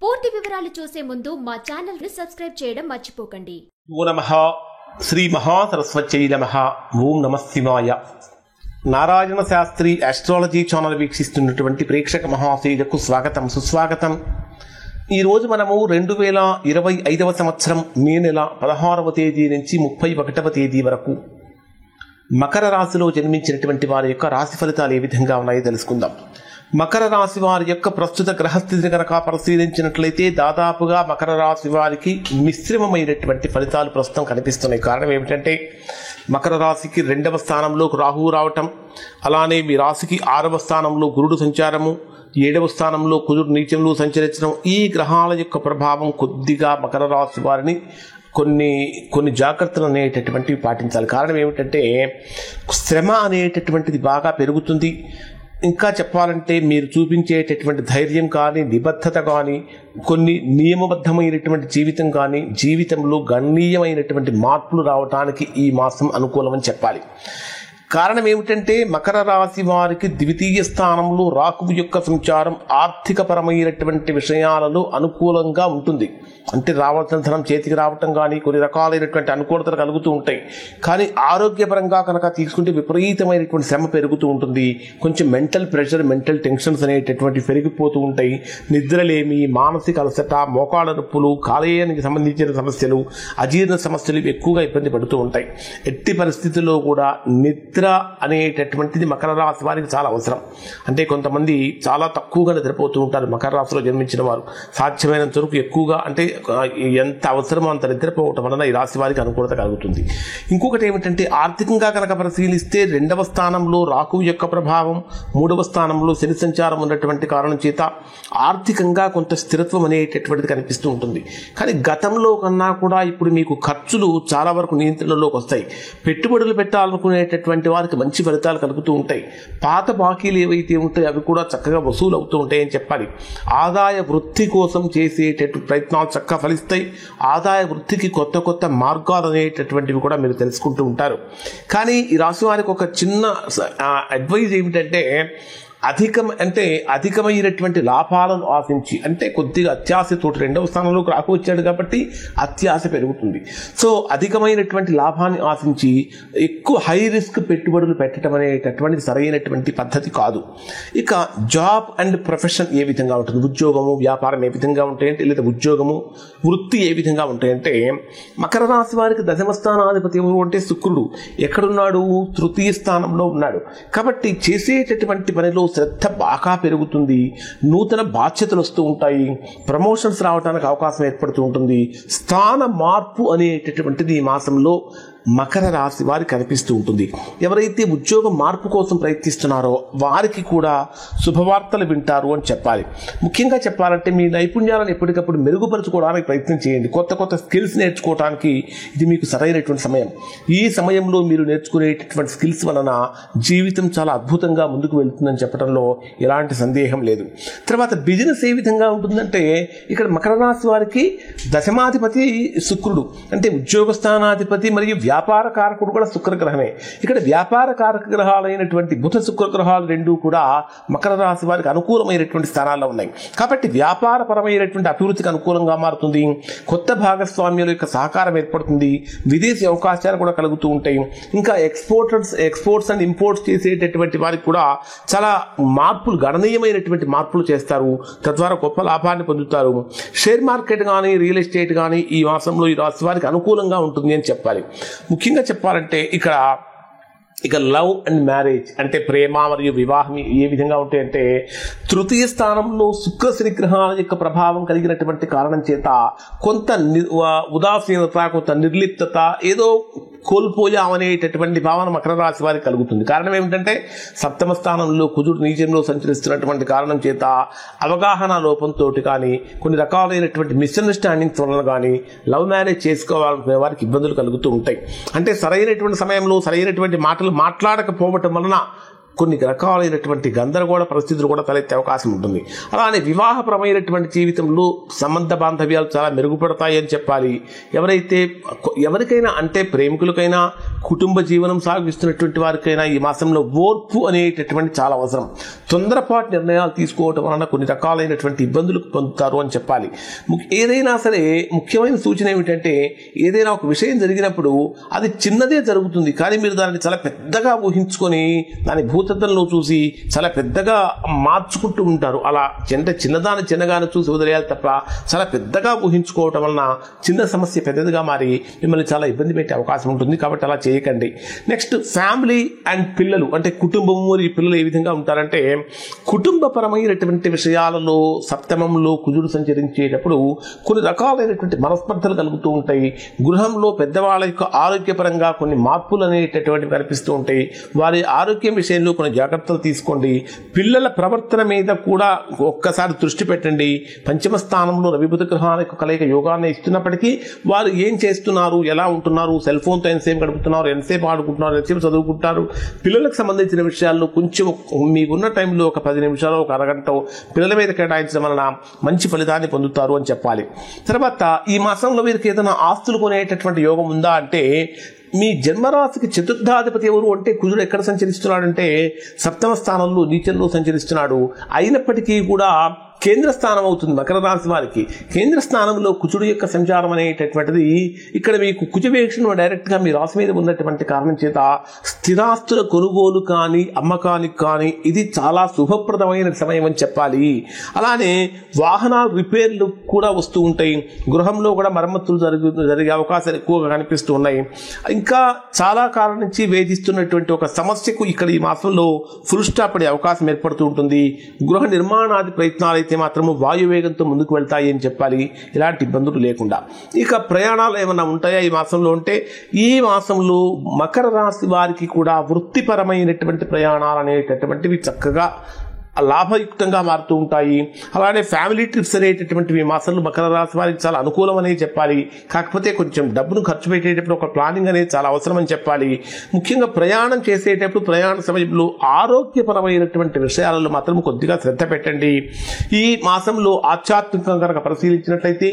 పూర్తి వివరాలు చూసే ముందు మా ఛానల్ ని సబ్స్క్రైబ్ చేయడం మర్చిపోకండి. ఓం నమః శ్రీ మహాసరస్వత్యై నమః. ఓం నమః శివాయ. నారాయణ శాస్త్రి ఆస్ట్రాలజీ ఛానల్ వీక్షిస్తున్నటువంటి ప్రేక్షక మహాశయులకు స్వాగతం, సుస్వాగతం. ఈరోజు మనము 2025వ సంవత్సరం మే నెల 16వ తేదీ నుంచి 31వ తేదీ వరకు మకర రాశిలో జన్మించినటువంటి వారి యొక్క రాశి ఫలితాలు ఏ విధంగా ఉన్నాయో తెలుసుకుందాం. మకర రాశి వారి యొక్క ప్రస్తుత గ్రహస్థితిని కనుక పరిశీలించినట్లయితే దాదాపుగా మకర రాశి వారికి మిశ్రమమైనటువంటి ఫలితాలు ప్రస్తుతం కనిపిస్తున్నాయి. కారణం ఏమిటంటే మకర రాశికి 2వ స్థానంలో రాహువు రావటం, అలానే మీ రాశికి 6వ స్థానంలో గురుడు సంచారము, 7వ స్థానంలో కుజుడు నీచంలో సంచరించడం, ఈ గ్రహాల యొక్క ప్రభావం కొద్దిగా మకర రాశి వారిని కొన్ని జాగ్రత్తలు అనేటటువంటివి పాటించాలి. కారణం ఏమిటంటే శ్రమ అనేటటువంటిది బాగా పెరుగుతుంది. ఇంకా చెప్పాలంటే మీరు చూపించేటటువంటి ధైర్యం కానీ, నిబద్ధత కానీ, కొన్ని నియమబద్ధమైనటువంటి జీవితం కానీ, జీవితంలో గణనీయమైనటువంటి మార్పులు రావడానికి ఈ మాసం అనుకూలమని చెప్పాలి. కారణం ఏమిటంటే మకర రాశి వారికి ద్వితీయ స్థానంలో రాహువు యొక్క సంచారం ఆర్థికపరమైనటువంటి విషయాలలో అనుకూలంగా ఉంటుంది. అంటే రావాల్సిన ధనం చేతికి రావటం కానీ కొన్ని రకాలైనటువంటి అనుకూలతలు కలుగుతూ ఉంటాయి. కానీ ఆరోగ్యపరంగా కనుక తీసుకుంటే విపరీతమైనటువంటి శ్రమ పెరుగుతూ ఉంటుంది. కొంచెం మెంటల్ ప్రెషర్, మెంటల్ టెన్షన్స్ అనేటటువంటి పెరిగిపోతూ ఉంటాయి. నిద్రలేమి, మానసిక అలసట, మోకాళ్ళ నొప్పులు, కాలేయానికి సంబంధించిన సమస్యలు, అజీర్ణ సమస్యలు ఎక్కువగా ఇబ్బంది పడుతూ ఉంటాయి. ఎట్టి పరిస్థితుల్లో కూడా నిద్ర అనేటటువంటిది మకర రాశి వారికి చాలా అవసరం. అంటే కొంతమంది చాలా తక్కువగా నిద్రపోతూ ఉంటారు. మకర రాశిలో జన్మించిన వారు సాధ్యమైనంత వరకు ఎక్కువగా, అంటే ఎంత అవసరమో అంత నిద్రపోవటం వలన ఈ రాశి వారికి అనుకూలత కలుగుతుంది. ఇంకొకటి ఏమిటంటే ఆర్థికంగా కనుక పరిశీలిస్తే 2వ స్థానంలో రాహువు యొక్క ప్రభావం, 3వ స్థానంలో శని సంచారం ఉన్నటువంటి కారణం చేత ఆర్థికంగా కొంత స్థిరత్వం అనేటటువంటిది కనిపిస్తూ ఉంటుంది. కానీ గతంలో కన్నా కూడా ఇప్పుడు మీకు ఖర్చులు చాలా వరకు నియంత్రణలోకి వస్తాయి. పెట్టుబడులు పెట్టాలనుకునేటటువంటి వారికి మంచి ఫలితాలు కలుగుతూ ఉంటాయి. పాత బాకీలు ఏవైతే ఉంటాయో అవి కూడా చక్కగా వసూలు అవుతూ ఉంటాయని చెప్పాలి. ఆదాయ వృద్ధి కోసం చేసేటటువంటి ప్రయత్నాలు చక్కగా ఫలిస్తాయి. ఆదాయ వృద్ధికి కొత్త కొత్త మార్గాలు అనేటటువంటివి కూడా మీరు తెలుసుకుంటూ ఉంటారు. కానీ ఈ రాశి వారికి ఒక చిన్న అడ్వైజ్ ఏమిటంటే అధికమైనటువంటి లాభాలను ఆశించి, అంటే కొద్దిగా అత్యాశతో 2వ స్థానంలోకి రాకు వచ్చాడు కాబట్టి అత్యాశ పెరుగుతుంది. సో అధికమైనటువంటి లాభాన్ని ఆశించి ఎక్కువ హై రిస్క్ పెట్టుబడులు పెట్టడం అనేటటువంటిది సరైనటువంటి పద్ధతి కాదు. ఇక జాబ్ అండ్ ప్రొఫెషన్ ఏ విధంగా ఉంటుంది, ఉద్యోగము వ్యాపారం ఏ విధంగా ఉంటాయంటే, లేదా ఉద్యోగము వృత్తి ఏ విధంగా ఉంటాయంటే మకర రాశి వారికి 10వ స్థానాధిపతి ఎవరు అంటే శుక్రుడు. ఎక్కడున్నాడు? తృతీయ స్థానంలో ఉన్నాడు. కాబట్టి చేసేటటువంటి పనిలో శ్రద్ధ బాగా పెరుగుతుంది. నూతన బాధ్యతలు వస్తూ ఉంటాయి. ప్రమోషన్స్ రావడానికి అవకాశం ఏర్పడుతూ ఉంటుంది. స్థాన మార్పు అనేటటువంటిది ఈ మాసంలో మకర రాశి వారికి కనిపిస్తూ ఉంటుంది. ఎవరైతే ఉద్యోగ మార్పు కోసం ప్రయత్నిస్తున్నారో వారికి కూడా శుభవార్తలు వింటారు అని చెప్పాలి. ముఖ్యంగా చెప్పాలంటే మీ నైపుణ్యాలను ఎప్పటికప్పుడు మెరుగుపరుచుకోవడానికి ప్రయత్నం చేయండి. కొత్త కొత్త స్కిల్స్ నేర్చుకోవడానికి ఇది మీకు సరైనటువంటి సమయం. ఈ సమయంలో మీరు నేర్చుకునేటటువంటి స్కిల్స్ వలన జీవితం చాలా అద్భుతంగా ముందుకు వెళ్తుందని చెప్పడంలో ఎలాంటి సందేహం లేదు. తర్వాత బిజినెస్ ఏ విధంగా ఉంటుందంటే ఇక్కడ మకర రాశి వారికి 10ాధిపతి శుక్రుడు, అంటే ఉద్యోగ స్థానాధిపతి మరియు వ్యాపార కారకుడు కూడా శుక్రగ్రహమే. ఇక్కడ వ్యాపార కారక గ్రహాలైనటువంటి బుధ శుక్ర గ్రహాలు రెండూ కూడా మకర రాశి వారికి అనుకూలమైనటువంటి స్థానాల్లో ఉన్నాయి. కాబట్టి వ్యాపారపరమైనటువంటి అభివృద్ధికి అనుకూలంగా మారుతుంది. కొత్త భాగస్వామ్యుల యొక్క సహకారం ఏర్పడుతుంది. విదేశీ అవకాశాలు కూడా కలుగుతూ ఉంటాయి. ఇంకా ఎక్స్పోర్ట్స్ అండ్ ఇంపోర్ట్స్ చేసేటటువంటి వారికి కూడా చాలా మార్పులు, గణనీయమైనటువంటి మార్పులు చేస్తారు. తద్వారా గొప్ప లాభాన్ని పొందుతారు. షేర్ మార్కెట్ కానీ, రియల్ ఎస్టేట్ కానీ ఈ మాసంలో ఈ రాశి వారికి అనుకూలంగా ఉంటుంది అని చెప్పాలి. ముఖ్యంగా చెప్పాలంటే ఇక లవ్ అండ్ మ్యారేజ్, అంటే ప్రేమ మరియు వివాహం ఏ విధంగా ఉంటాయంటే తృతీయ స్థానంలో శుక్ర శని గ్రహాల యొక్క ప్రభావం కలిగినటువంటి కారణం చేత కొంత ఉదాసీనత, కొంత నిర్లిప్తత, ఏదో కోల్పోయామనేటటువంటి భావన మకర రాశి వారికి కలుగుతుంది. కారణం ఏమిటంటే 7వ స్థానంలో కుజుడు నీచంలో సంచరిస్తున్నటువంటి కారణం చేత అవగాహన లోపంతో కానీ, కొన్ని రకాలైనటువంటి మిస్అండర్స్టాండింగ్స్ వలన కానీ లవ్ మ్యారేజ్ చేసుకోవాలనుకునే వారికి ఇబ్బందులు కలుగుతూ ఉంటాయి. అంటే సరైనటువంటి సమయంలో సరైనటువంటి మాటలు మాట్లాడకపోవటం వలన కొన్ని రకాలైనటువంటి గందరగోళ పరిస్థితులు కూడా తలెత్తే అవకాశం ఉంటుంది. అలానే వివాహపరమైనటువంటి జీవితంలో సంబంధ బాంధవ్యాలు చాలా మెరుగుపడతాయి అని చెప్పాలి. ఎవరికైనా అంటే ప్రేమికులకైనా కుటుంబ జీవనం సాగిస్తున్నటువంటి వారికైనా ఈ మాసంలో ఓర్పు అనేటటువంటి చాలా అవసరం. తొందరపాటు నిర్ణయాలు తీసుకోవటం వలన కొన్ని రకాలైనటువంటి ఇబ్బందులు పొందుతారు అని చెప్పాలి. ఏదైనా సరే ముఖ్యమైన సూచన ఏమిటంటే, ఏదైనా ఒక విషయం జరిగినప్పుడు అది చిన్నదే జరుగుతుంది, కానీ మీరు దాన్ని చాలా పెద్దగా ఊహించుకొని దాని భూతత్వంలో చూసి చాలా పెద్దగా మార్చుకుంటూ ఉంటారు. అలా చిన్నదాన్ని చిన్నగానే చూసి వదిలేయాలి తప్ప చాలా పెద్దగా ఊహించుకోవటం వలన చిన్న సమస్య పెద్దదిగా మారి మిమ్మల్ని చాలా ఇబ్బంది పెట్టే అవకాశం ఉంటుంది. కాబట్టి అలా చేయకండి. నెక్స్ట్ ఫ్యామిలీ అండ్ పిల్లలు, అంటే కుటుంబము మరియు పిల్లలు ఏ విధంగా ఉంటారంటే, కుటుంబపరమైనటువంటి విషయాలలో సప్తమంలో కుజుడు సంచరించేటప్పుడు కొన్ని రకాలైనటువంటి మనస్పర్ధలు కలుగుతూ ఉంటాయి. గృహంలో పెద్దవాళ్ళ యొక్క ఆరోగ్యపరంగా కొన్ని మార్పులు అనేటటువంటివి కనిపిస్తూ ఉంటాయి. వారి ఆరోగ్యం విషయంలో కొన్ని జాగ్రత్తలు తీసుకోండి. పిల్లల ప్రవర్తన మీద కూడా ఒక్కసారి దృష్టి పెట్టండి. పంచమ స్థానంలో రవి బుధ గ్రహాల యొక్క కలయిక యోగాన్ని ఇస్తున్నప్పటికీ వారు ఏం చేస్తున్నారు, ఎలా ఉంటున్నారు, సెల్ ఫోన్తో ఎంతసేపు గడుపుతున్నారు, ఎంతసేపు ఆడుకుంటున్నారు, ఎంతసేపు చదువుకుంటారు, పిల్లలకు సంబంధించిన విషయాల్లో కొంచెం మీకున్న టైంలో ఒక 10 నిమిషాలు ఒక అరగంట పిల్లల మీద కేటాయించడం వలన మంచి ఫలితాన్ని పొందుతారు అని చెప్పాలి. తర్వాత ఈ మాసంలో వీరికి ఏదైనా ఆస్తులు కొనేటటువంటి యోగం ఉందా అంటే, మీ జన్మరాశికి చతుర్థాధిపతి ఎవరు అంటే కుజుడు ఎక్కడ సంచరిస్తున్నాడంటే సప్తమ స్థానంలో నీచంలో సంచరిస్తున్నాడు. అయినప్పటికీ కూడా కేంద్ర స్థానం అవుతుంది మకర రాశి వారికి. కేంద్ర స్థానంలో కుజుడు యొక్క సంచారం అనేటటువంటిది ఇక్కడ మీకు కుజవేక్షణ డైరెక్ట్గా మీ రాశి మీద ఉన్నటువంటి కారణం చేత స్థిరాస్తుల కొనుగోలు కానీ అమ్మకానికి కానీ ఇది చాలా శుభప్రదమైన సమయం అని చెప్పాలి. అలానే వాహనాల రిపేర్లు కూడా వస్తూ ఉంటాయి. గృహంలో కూడా మరమ్మతులు జరిగే అవకాశాలు ఎక్కువగా కనిపిస్తూ ఉన్నాయి. ఇంకా చాలా కాలం నుంచి వేధిస్తున్నటువంటి ఒక సమస్యకు ఇక్కడ ఈ మాసంలో ఫుల్ స్టాప్ పడే అవకాశం ఏర్పడుతూ ఉంటుంది. గృహ నిర్మాణాది ప్రయత్నాలు అయితే మాత్రము వాయువేగంతో ముందుకు వెళ్తాయి అని చెప్పాలి, ఎలాంటి ఇబ్బందులు లేకుండా. ఇక ప్రయాణాలు ఏమైనా ఉంటాయా ఈ మాసంలో అంటే, ఈ మాసంలో మకర రాశి వారికి కూడా వృత్తిపరమైనటువంటి ప్రయాణాలు అనేటటువంటివి చక్కగా లాభయుక్తంగా మారుతూ ఉంటాయి. అలానే ఫ్యామిలీ ట్రిప్స్ అనేటటువంటివి ఈ మాసంలో మకర రాశి వారికి చాలా అనుకూలం అనేది చెప్పాలి. కాకపోతే కొంచెం డబ్బును ఖర్చు పెట్టేటప్పుడు ఒక ప్లానింగ్ అనేది చాలా అవసరం అని చెప్పాలి. ముఖ్యంగా ప్రయాణం చేసేటప్పుడు ప్రయాణ సమయంలో ఆరోగ్యపరమైనటువంటి విషయాలలో మాత్రం కొద్దిగా శ్రద్ధ పెట్టండి. ఈ మాసంలో ఆధ్యాత్మికంగా కనుక పరిశీలించినట్లయితే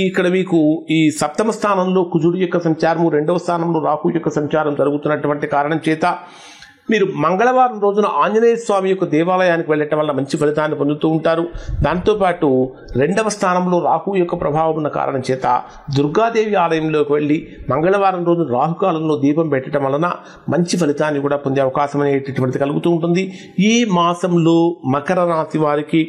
ఇక్కడ మీకు ఈ సప్తమ స్థానంలో కుజుడు యొక్క సంచారము, 2వ స్థానంలో రాహు యొక్క సంచారం జరుగుతున్నటువంటి కారణం చేత మీరు మంగళవారం రోజున ఆంజనేయ స్వామి యొక్క దేవాలయానికి వెళ్ళటం వల్ల మంచి ఫలితాన్ని పొందుతూ ఉంటారు. దాంతోపాటు 2వ స్థానంలో రాహు యొక్క ప్రభావం ఉన్న కారణం చేత దుర్గాదేవి ఆలయంలోకి వెళ్ళి మంగళవారం రోజు రాహుకాలంలో దీపం పెట్టడం వలన మంచి ఫలితాన్ని కూడా పొందే అవకాశం అనేటటువంటిది కలుగుతూ ఉంటుంది. ఈ మాసంలో మకర రాశి వారికి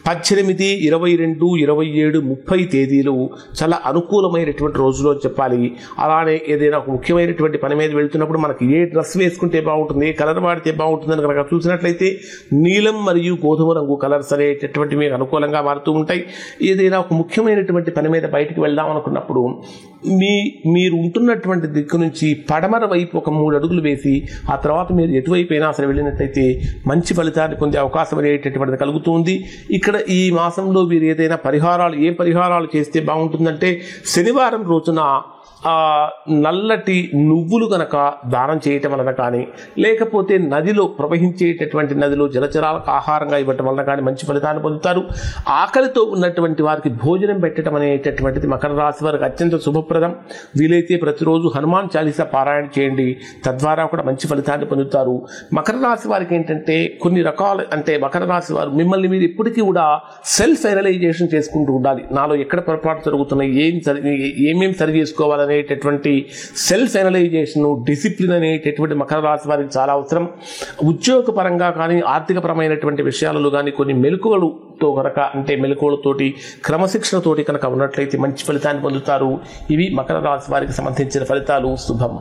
18, 22, 27, 30 తేదీలు చాలా అనుకూలమైనటువంటి రోజులు అని చెప్పాలి. అలానే ఏదైనా ఒక ముఖ్యమైనటువంటి పని మీద వెళ్తున్నప్పుడు మనకి ఏ డ్రెస్ వేసుకుంటే బాగుంటుంది, కలర్ వాడితే బాగుంటుందని కనుక చూసినట్లయితే నీలం మరియు గోధుమ రంగు కలర్స్ అనేటటువంటి మీకు అనుకూలంగా మారుతూ ఉంటాయి. ఏదైనా ఒక ముఖ్యమైనటువంటి పని మీద బయటికి వెళ్దాం అనుకున్నప్పుడు మీరు ఉంటున్నటువంటి దిక్కు నుంచి పడమర వైపు ఒక 3 అడుగులు వేసి ఆ తర్వాత మీరు ఎటువైపు అయినా అసలు వెళ్ళినట్లయితే మంచి ఫలితాన్ని పొందే అవకాశం అనేటటువంటిది కలుగుతుంది. ఇక్కడ ఈ మాసంలో మీరు ఏదైనా ఏ పరిహారాలు చేస్తే బాగుంటుందంటే, శనివారం రోజున నల్లటి నువ్వులు గనక దానం చేయటం వలన కానీ, లేకపోతే ప్రవహించేటటువంటి నదిలో జలచరాలకు ఆహారంగా ఇవ్వటం వలన కానీ మంచి ఫలితాన్ని పొందుతారు. ఆకలితో ఉన్నటువంటి వారికి భోజనం పెట్టడం అనేటటువంటిది మకర రాశి వారికి అత్యంత శుభప్రదం. వీలైతే ప్రతిరోజు హనుమాన్ చాలీసా పారాయణ చేయండి, తద్వారా కూడా మంచి ఫలితాన్ని పొందుతారు. మకర రాశి వారికి ఏంటంటే కొన్ని రకాల మకర రాశి వారు మిమ్మల్ని మీరు ఇప్పటికీ కూడా సెల్ఫ్ ఎనలైజేషన్ చేసుకుంటూ ఉండాలి. నాలో ఎక్కడ పొరపాటు జరుగుతున్నాయి, ఏమేమి సరి చేసుకోవాలి అనేటటువంటి సెల్ఫ్ ఎనలైజేషన్, డిసిప్లిన్ అనేటటువంటి మకర రాశి వారికి చాలా అవసరం. ఉద్యోగపరంగా కానీ ఆర్థిక పరమైనటువంటి విషయాలలో కానీ కొన్ని మెలకువలతోటి క్రమశిక్షణతోటి కనుక ఉన్నట్లయితే మంచి ఫలితాన్ని పొందుతారు. ఇవి మకర రాశి వారికి సంబంధించిన ఫలితాలు. శుభం.